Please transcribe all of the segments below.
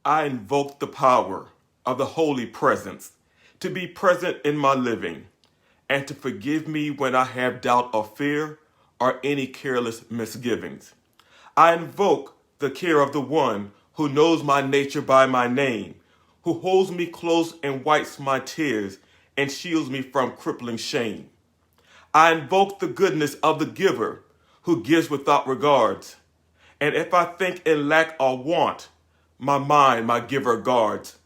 I invoke the power of the Holy Presence to be present in my living and to forgive me when I have doubt or fear or any careless misgivings. I invoke the care of the one who knows my nature by my name, who holds me close and wipes my tears and shields me from crippling shame. I invoke the goodness of the giver who gives without regards. And if I think in lack or want, my mind my giver guards.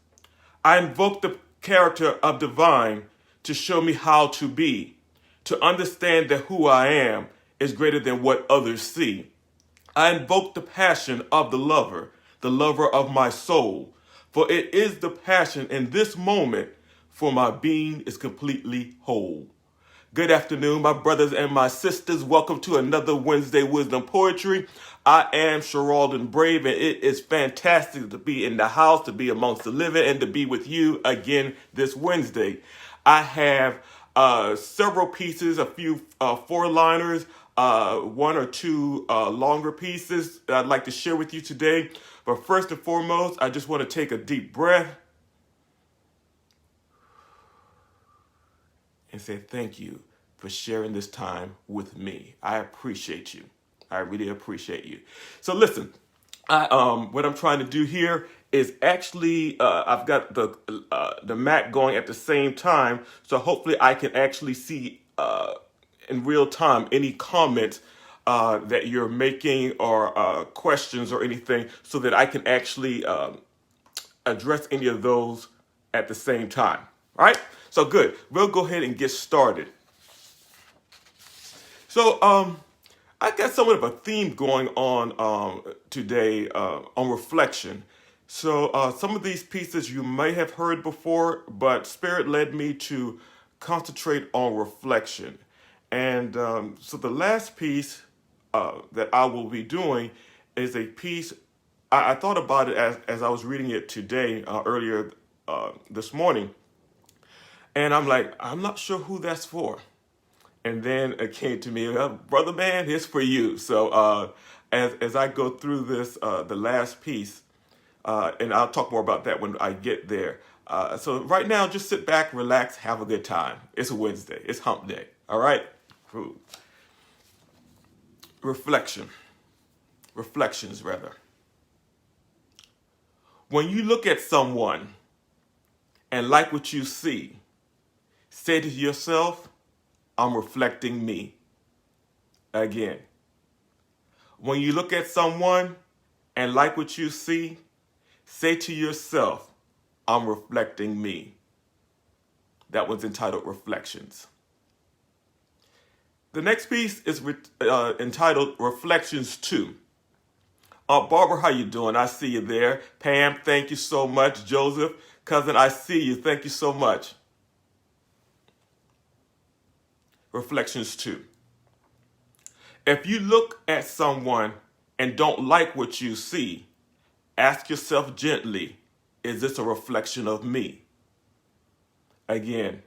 I invoke the character of divine to show me how to be, to understand that who I am is greater than what others see. I invoke the passion of the lover of my soul, for it is the passion in this moment, for my being is completely whole. Good afternoon, my brothers and my sisters. Welcome to another Wednesday Wisdom Poetry. I am Sharaledon Brave, and it is fantastic to be in the house, to be amongst the living, and to be with you again this Wednesday. I have several pieces, a few four-liners, one or two longer pieces that I'd like to share with you today. But first and foremost, I just want to take a deep breath and say thank you for sharing this time with me. I appreciate you. I really appreciate you. So listen, what I'm trying to do here is actually I've got the Mac going at the same time, so hopefully I can actually see in real time any comments that you're making or questions or anything, so that I can actually address any of those at the same time. All right? So good. We'll go ahead and get started. So I got somewhat of a theme going on today on reflection. So some of these pieces you may have heard before, but Spirit led me to concentrate on reflection. And so the last piece that I will be doing is a piece, I thought about it as I was reading it today, earlier this morning. And I'm like, I'm not sure who that's for. And then it came to me, brother man, it's for you. So as I go through this, the last piece, and I'll talk more about that when I get there. So right now, just sit back, relax, have a good time. It's a Wednesday. It's hump day. All right? Reflections, rather. When you look at someone and like what you see, say to yourself, I'm reflecting me. Again, when you look at someone and like what you see, say to yourself, I'm reflecting me. That one's entitled Reflections. The next piece is entitled Reflections 2. Barbara, how you doing? I see you there. Pam, thank you so much. Joseph, cousin, I see you. Thank you so much. Reflections 2. If you look at someone and don't like what you see, ask yourself gently, is this a reflection of me? Again,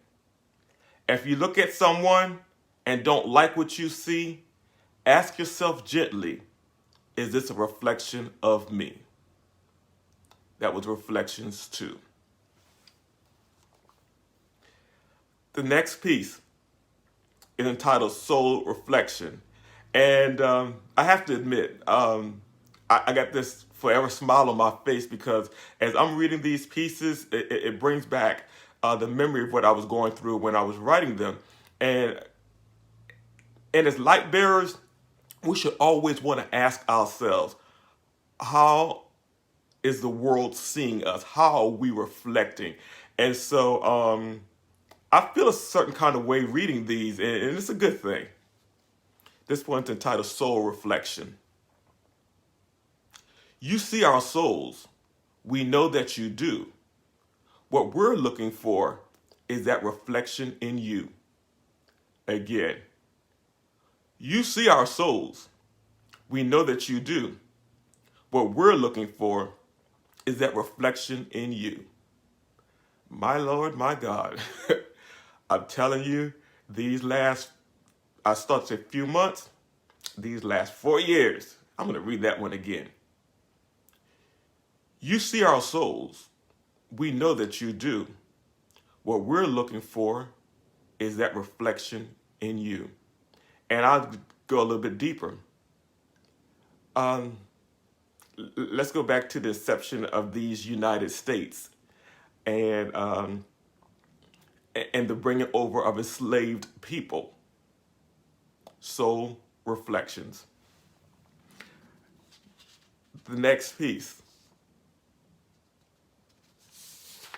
if you look at someone and don't like what you see, ask yourself gently, is this a reflection of me? That was Reflections 2. The next piece is entitled Soul Reflection. And I have to admit, I got this forever smile on my face, because as I'm reading these pieces, it brings back the memory of what I was going through when I was writing them. And as light bearers, we should always want to ask ourselves, how is the world seeing us? How are we reflecting? And so I feel a certain kind of way reading these, and it's a good thing. This one's entitled Soul Reflection. You see our souls. We know that you do. What we're looking for is that reflection in you. Again, you see our souls. We know that you do. What we're looking for is that reflection in you. My Lord, my God. I'm telling you, I started a few months, these last 4 years. I'm going to read that one again. You see our souls. We know that you do. What we're looking for is that reflection in you. And I'll go a little bit deeper. Um, let's go back to the inception of these United States and and the bringing over of enslaved people. Soul reflections. The next piece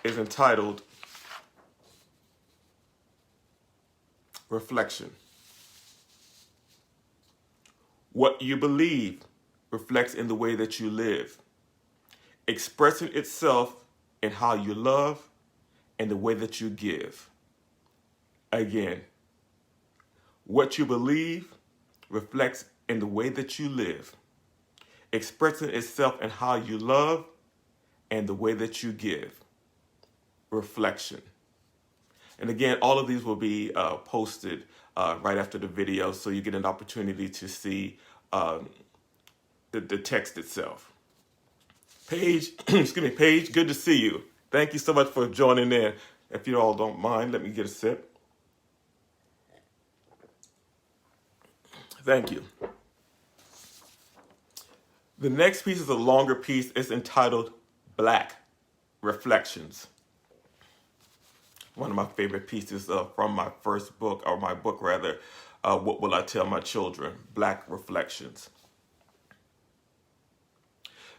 is entitled Reflection. What you believe reflects in the way that you live, expressing itself in how you love and the way that you give. Again, what you believe reflects in the way that you live, expressing itself in how you love and the way that you give. Reflection. And again, all of these will be posted right after the video, so you get an opportunity to see the text itself. Paige, excuse me, Paige, good to see you. Thank you so much for joining in. If you all don't mind, let me get a sip. Thank you. The next piece is a longer piece. It's entitled Black Reflections. One of my favorite pieces from my first book, or my book rather, What Will I Tell My Children? Black Reflections.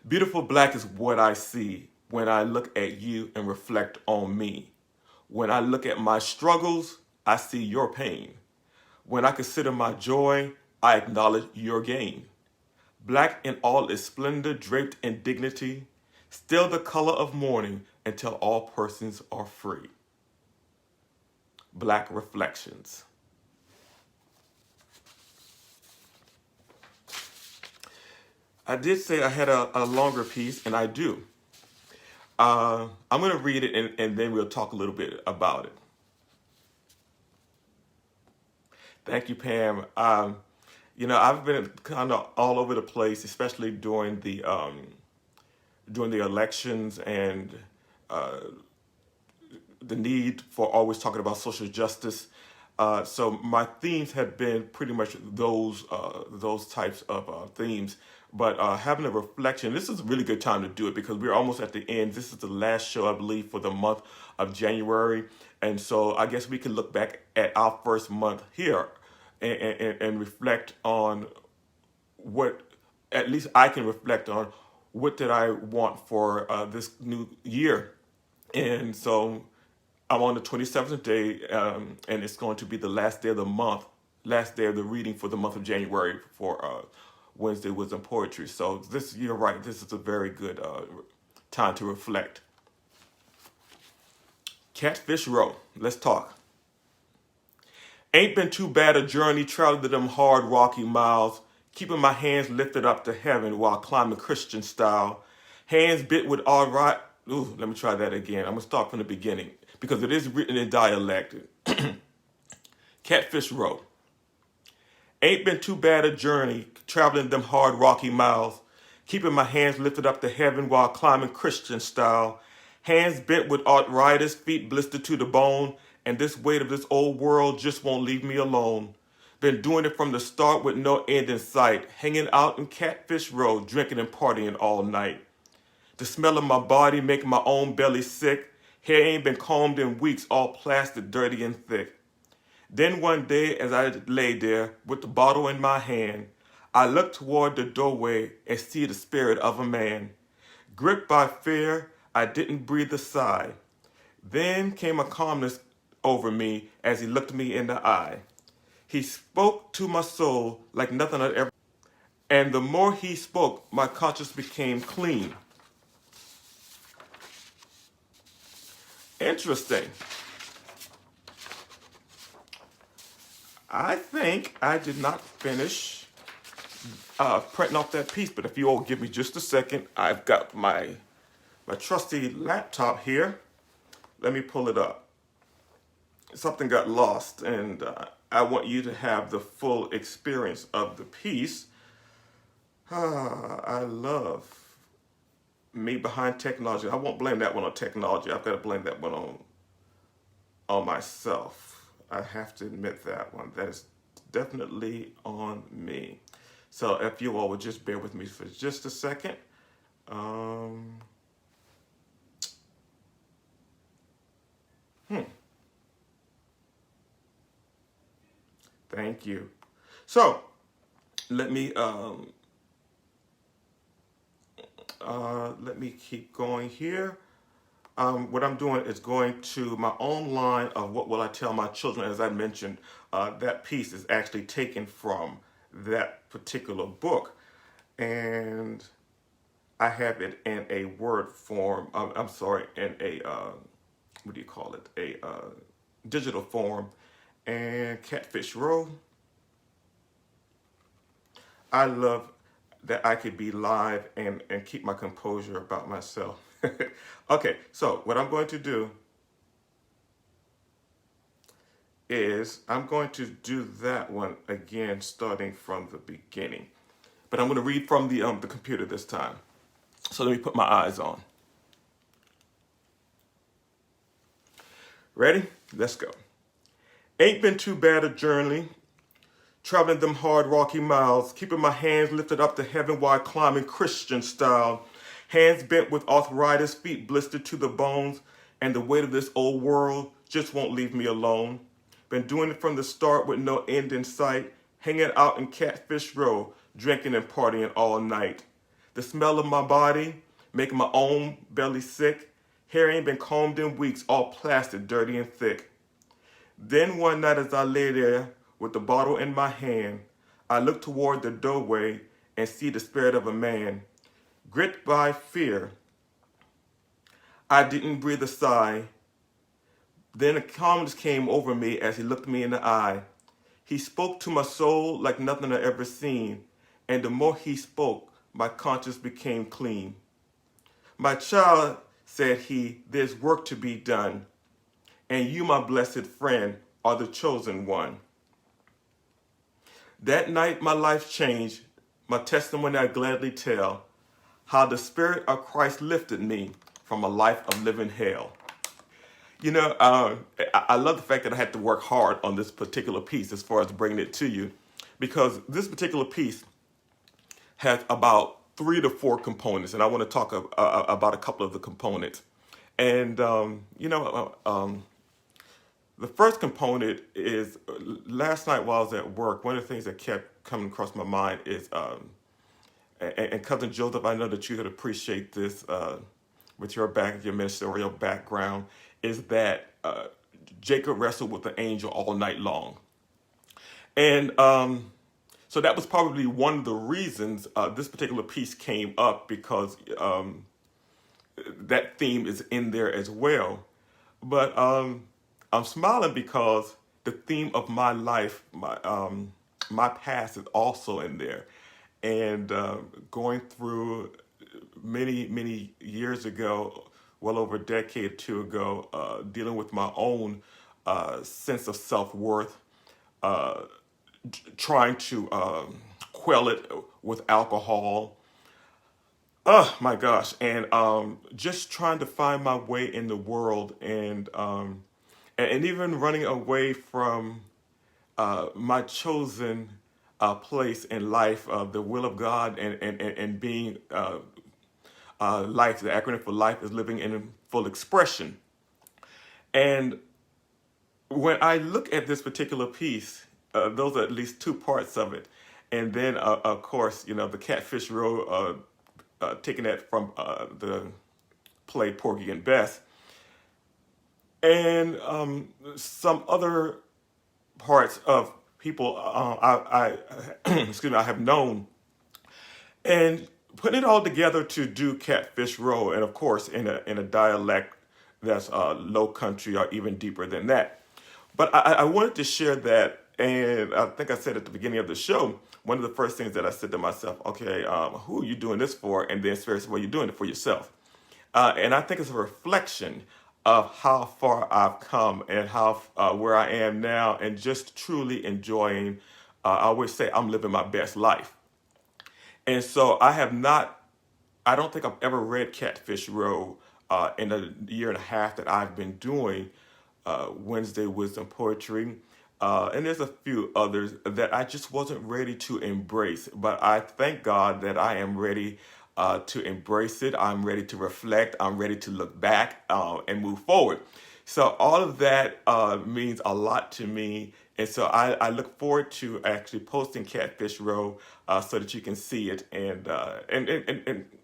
Beautiful black is what I see when I look at you and reflect on me. When I look at my struggles, I see your pain. When I consider my joy, I acknowledge your gain. Black in all its splendor, draped in dignity, still the color of mourning until all persons are free. Black Reflections. I did say I had a longer piece, and I do. I'm going to read it, and then we'll talk a little bit about it. Thank you, Pam. I've been kind of all over the place, especially during the elections and the need for always talking about social justice. So my themes have been pretty much those types of themes. But having a reflection, this is a really good time to do it because we're almost at the end. This is the last show, I believe, for the month of January. And so I guess we can look back at our first month here and reflect on what, at least I can reflect on, what did I want for this new year. And so I'm on the 27th day, and it's going to be the last day of the month, last day of the reading for the month of January for Wednesday Wisdom Poetry. So you're right, this is a very good time to reflect. Catfish Row, let's talk. Ain't been too bad a journey traveling them hard rocky miles, keeping my hands lifted up to heaven while climbing Christian style. Hands bit with all right. Ooh, let me try that again. I'm gonna start from the beginning because it is written in dialect. Catfish Row. Ain't been too bad a journey traveling them hard rocky miles, keeping my hands lifted up to heaven while climbing Christian style. Hands bent with arthritis, feet blistered to the bone, and this weight of this old world just won't leave me alone. Been doing it from the start with no end in sight, hanging out in Catfish Row, drinking and partying all night. The smell of my body making my own belly sick. Hair ain't been combed in weeks, all plastered, dirty and thick. Then one day, as I lay there with the bottle in my hand, I looked toward the doorway and see the spirit of a man. Gripped by fear, I didn't breathe a sigh. Then came a calmness over me as he looked me in the eye. He spoke to my soul like nothing I'd ever. And the more he spoke, my conscience became clean. Interesting. I think I did not finish printing off that piece, but if you all give me just a second, I've got my trusty laptop here. Let me pull it up. Something got lost, and I want you to have the full experience of the piece. I love me behind technology. I won't blame that one on technology. I've got to blame that one on myself. I have to admit that one. That is definitely on me. So if you all would just bear with me for just a second. Um, Thank you. So let me let me keep going here. What I'm doing is going to my own line of what will I tell my children. As I mentioned, that piece is actually taken from that particular book, and I have it in a word form. I'm sorry, in a what do you call it? A digital form. And Catfish Row, I love that I could be live and keep my composure about myself. Okay, so what I'm going to do is I'm going to do that one again, starting from the beginning. But I'm going to read from the computer this time. So let me put my eyes on. Ready? Let's go. Ain't been too bad a journey, traveling them hard rocky miles, keeping my hands lifted up to heaven while climbing Christian style. Hands bent with arthritis, feet blistered to the bones, and the weight of this old world just won't leave me alone. Been doing it from the start with no end in sight, hanging out in Catfish Row, drinking and partying all night. The smell of my body, making my own belly sick. Hair ain't been combed in weeks, all plastered, dirty and thick. Then one night as I lay there with the bottle in my hand, I look toward the doorway and see the spirit of a man. Gripped by fear, I didn't breathe a sigh. Then a calmness came over me as he looked me in the eye. He spoke to my soul like nothing I'd ever seen, and the more he spoke, my conscience became clean. My child, said he, there's work to be done, and you, my blessed friend, are the chosen one. That night my life changed, my testimony I gladly tell, how the Spirit of Christ lifted me from a life of living hell. You know, I love the fact that I had to work hard on this particular piece as far as bringing it to you, because this particular piece has about 3 to 4 components, and I want to talk about a couple of the components. And, the first component is last night while I was at work, one of the things that kept coming across my mind is, and Cousin Joseph, I know that you could appreciate this with your ministerial background, is that Jacob wrestled with the angel all night long. And so that was probably one of the reasons this particular piece came up, because that theme is in there as well. But I'm smiling because the theme of my life, my past, is also in there. And going through many years ago, well over a decade or two ago, dealing with my own sense of self-worth, trying to quell it with alcohol. Oh my gosh. And just trying to find my way in the world, and even running away from my chosen place in life, the will of God, and being life. The acronym for life is living in full expression. And when I look at this particular piece, those are at least 2 parts of it. And then, of course, the Catfish Row, taking that from the play Porgy and Bess. And some other parts of people I excuse me, I have known, and putting it all together to do Catfish Row, and of course in a dialect that's low country or even deeper than that. But I wanted to share that, and I think I said at the beginning of the show, one of the first things that I said to myself, okay, who are you doing this for? And then seriously, well, you're doing it for yourself. And I think it's a reflection of how far I've come and how where I am now, and just truly enjoying. I always say I'm living my best life, and so I have not I don't think I've ever read Catfish Row in a year and a half that I've been doing Wednesday Wisdom Poetry. And there's a few others that I just wasn't ready to embrace. But I thank God that I am ready to embrace it. I'm ready to reflect. I'm ready to look back and move forward. So all of that means a lot to me. And so I look forward to actually posting Catfish Row so that you can see it and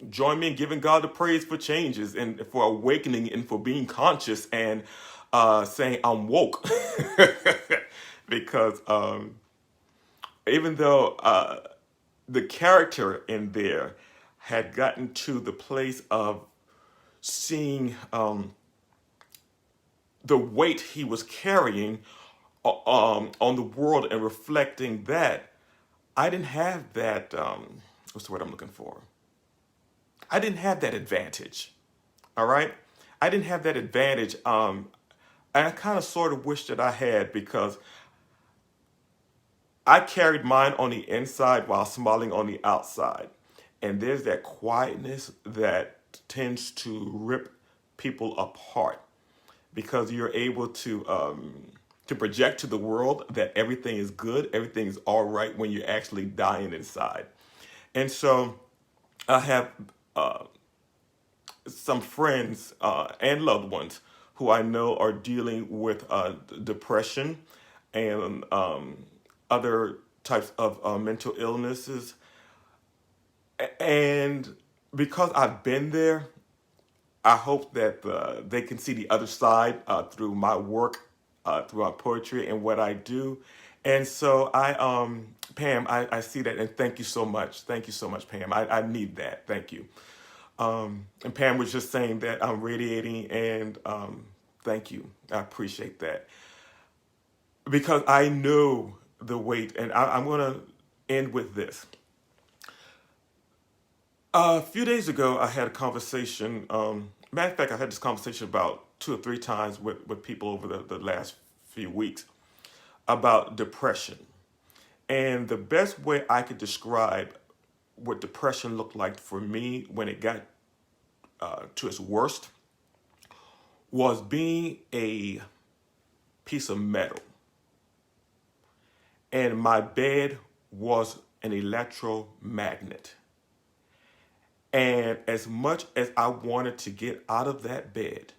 join me in giving God the praise for changes and for awakening and for being conscious and saying I'm woke. Because even though the character in there had gotten to the place of seeing the weight he was carrying on the world and reflecting that, I didn't have that. What's the word I'm looking for? I didn't have that advantage. All right, I didn't have that advantage. I kind of sort of wish that I had because I carried mine on the inside while smiling on the outside. And there's that quietness that tends to rip people apart because you're able to project to the world that everything is good, everything is all right when you're actually dying inside. And so I have some friends and loved ones who I know are dealing with depression and other types of mental illnesses. And because I've been there, I hope that they can see the other side through my work, through my poetry and what I do. And so Pam, I see that and thank you so much. Thank you so much, Pam. I need that. Thank you. And Pam was just saying that I'm radiating and thank you. I appreciate that. Because I know the weight, and I'm going to end with this. A few days ago, I had a conversation. Matter of fact, I had this conversation about 2 or 3 times with people over the last few weeks about depression. And the best way I could describe what depression looked like for me when it got to its worst was being a piece of metal. And my bed was an electromagnet. And as much as I wanted to get out of that bed,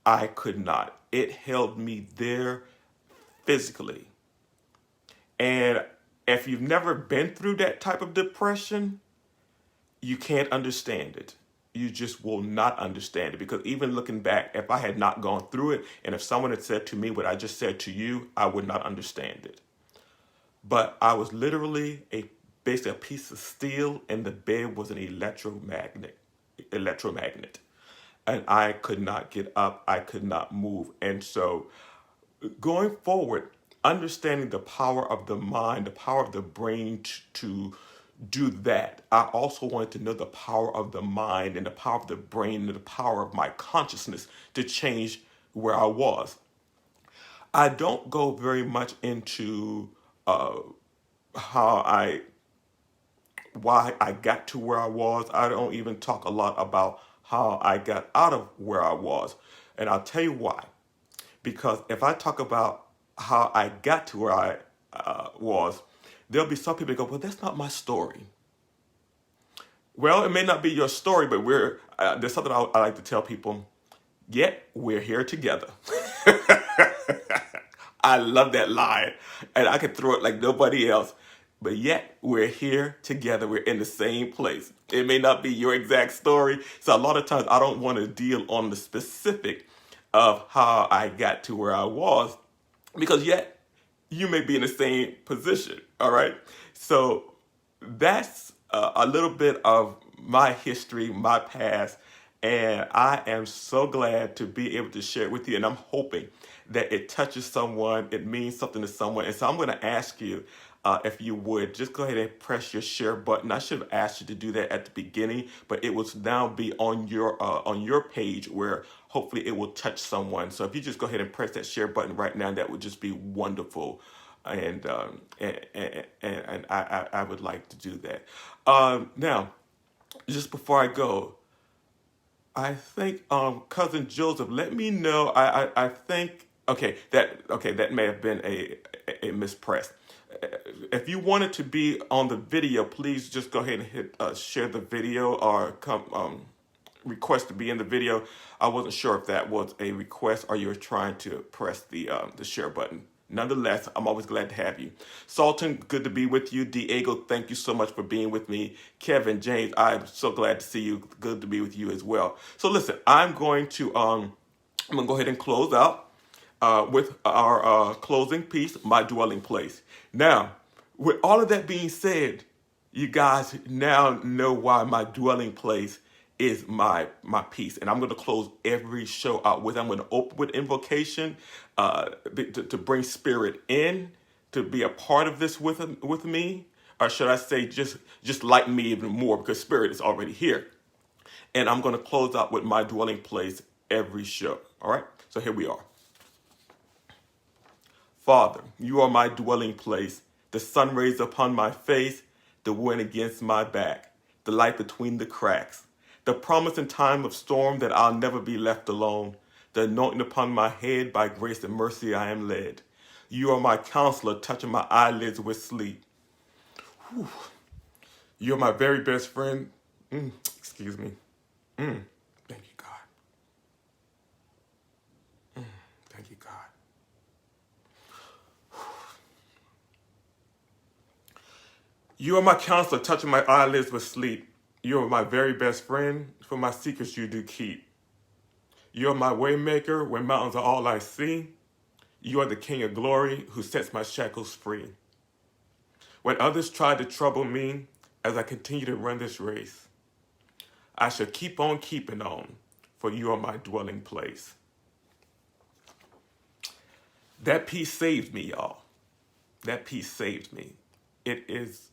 I could not. It held me there physically. And if you've never been through that type of depression, you can't understand it. You just will not understand it. Because even looking back, if I had not gone through it, and if someone had said to me what I just said to you, I would not understand it. But I was literally basically a piece of steel, and the bed was an electromagnet. And I could not get up. I could not move. And so going forward, understanding the power of the mind, the power of the brain to do that. I also wanted to know the power of the mind and the power of the brain and the power of my consciousness to change where I was. I don't go very much into how why I got to where I was. I don't even talk a lot about how I got out of where I was. And I'll tell you why. Because if I talk about how I got to where I was, there'll be some people that go, well, that's not my story. Well, it may not be your story, but there's something I like to tell people, yet we're here together. I love that line. And I can throw it like nobody else. But yet we're here together. We're in the same place. It may not be your exact story. So a lot of times I don't want to deal on the specific of how I got to where I was, because yet you may be in the same position. All right. So that's a little bit of my history, my past. And I am so glad to be able to share it with you. And I'm hoping that it touches someone, it means something to someone. And so I'm going to ask you, if you would, just go ahead and press your share button. I should have asked you to do that at the beginning, but it will now be on your page where hopefully it will touch someone. So if you just go ahead and press that share button right now, that would just be wonderful. And I would like to do that. Now, just before I go, I think cousin Joseph, let me know. I think that may have been a mispress. If you wanted to be on the video, please just go ahead and hit share the video or come request to be in the video. I wasn't sure if that was a request or you were trying to press the share button. Nonetheless, I'm always glad to have you. Sultan, good to be with you. Diego, thank you so much for being with me. Kevin, James, I'm so glad to see you. Good to be with you as well. So listen, I'm going to go ahead and close out with our closing piece, My Dwelling Place. Now, with all of that being said, you guys now know why my dwelling place is my peace. And I'm going to close every show out with, I'm going to open with invocation to bring spirit in, to be a part of this with me. Or should I say just like me even more, because spirit is already here. And I'm going to close out with my dwelling place every show. All right? So here we are. Father, you are my dwelling place, the sun rays upon my face, the wind against my back, the light between the cracks, the promise in time of storm that I'll never be left alone, the anointing upon my head, by grace and mercy I am led. You are my counselor, touching my eyelids with sleep. Whew. You're my very best friend. Excuse me. Thank you, God. Thank you, God. You are my counselor, touching my eyelids with sleep. You are my very best friend, for my secrets you do keep. You are my way maker, when mountains are all I see. You are the King of glory, who sets my shackles free. When others try to trouble me, as I continue to run this race, I shall keep on keeping on, for you are my dwelling place. That peace saved me, y'all. That peace saved me. It is...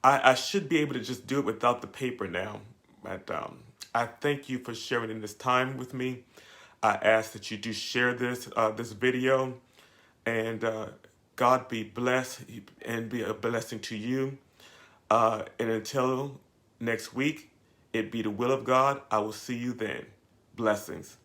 I should be able to just do it without the paper now. But I thank you for sharing in this time with me. I ask that you do share this video, and God be blessed and be a blessing to you. And until next week, it be the will of God. I will see you then. Blessings.